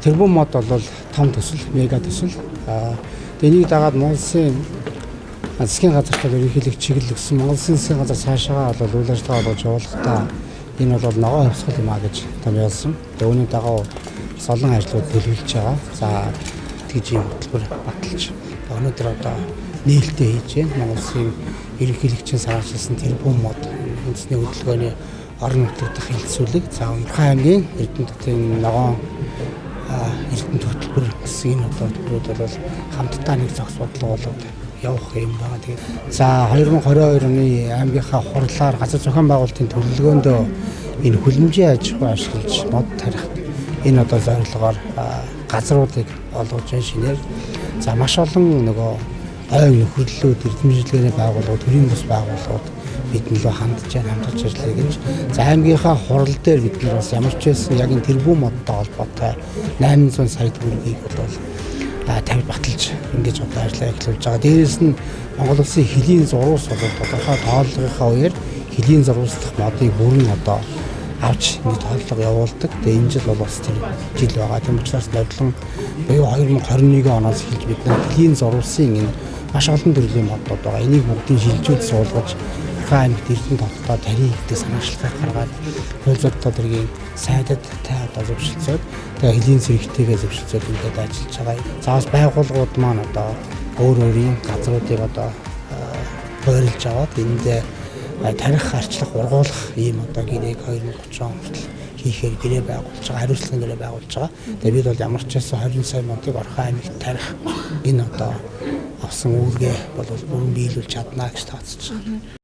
тэрбум мод бол том төсөл, мега төсөл. Энийг дагаад Монгол Улсын засгийн газарт ерөнхийдөө чиглэл өгсөн. Монгол Улсын засгийн газар цаашаа бол үйл ажиллагаа болгож явуулахдаа энэ бол ногоон хувьсгал юм а гэж томьёолсон. Үүний дагуу олон ажлууд төлөвлөж байгаа. За тэгж юм хөтөлбөр баталж өнөөдөр одоо нээлттэй хийж байна. Монгол Улсын ерөнхийлөгчийн сарчилсан тэрбум мод үндэсний хөдөлгөөний орон нутгад хилцүүлэг. За Ундрахай аймгийн Эрдэнэтийн ногоон Эрдэнэт хөтөлбөр гэсэн энэ хөтөлбөрүүд бол хамтдаа нэг зохис бодлого болоод явах юм байна. Тэгээд за 2022 оны аймгийнхаа хурлаар газар зохион байгуулалтын төлөвлөгөөндөө энэ хүлэмжийн аж ахуй ашиглаж мод тарих энэ одоо зорилгоор газруудыг олгож шинээр за маш олон нөгөө ойн нөхөрлөлүүд эрдэмтдийн байгууллагууд төрийн бус байгууллагууд бидний лөө хандж хамтарч ажиллая гэж за аймгийнхаа хурал дээр бид нар бас ямар ч байсан яг энэ тэрбум модтой холбоотой 800 сая төгрөгийг бол тавьж баталж ингэж одоо ажиллаа эхлүүлж байгаа. Дээрээс нь Монгол Улсын хөлийн зурвас бол тодорхой тооллогынхаа үеэр хөлийн зурваслах модыг бүрэн одоо авч нэг тооллого явуулдаг. Тэгээ энэ жил бол бас тэр жил байгаа. Тийм учраас нодлон буюу 2021 оноос эхэлж бид хөлийн зурвасын энэ маш олон төрлийн модууд байгаа. Энийг бүгдийг шилжүүлж суулгаж аймагт Эрдэнэт хотод тарийн гэдэг санаачлагыг гаргаад хуулзуудтай тэргийн сайдад та одоо зөвшөлдсөд тэгээ хөлийн зэрэгтэйгээ зөвшөлдсөд ингээд ажиллаж байгаа. За бас байгууллагууд маань одоо өөр өөрийн газруудыг одоо хойрлж аваад эндээ тарих арчлах ургуулах ийм одоо гэрээг 2030 он хүртэл хийхээр гэрээ байгуулж байгаа, хариуцлагын гэрээ байгуулж байгаа. Тэгээ бид бол ямар ч байсан 20 сая модыг Орхон аймагт тарих энэ одоо авсан үүргээ бол бүрэн биелүүлж чадна гэж тооцож байгаа.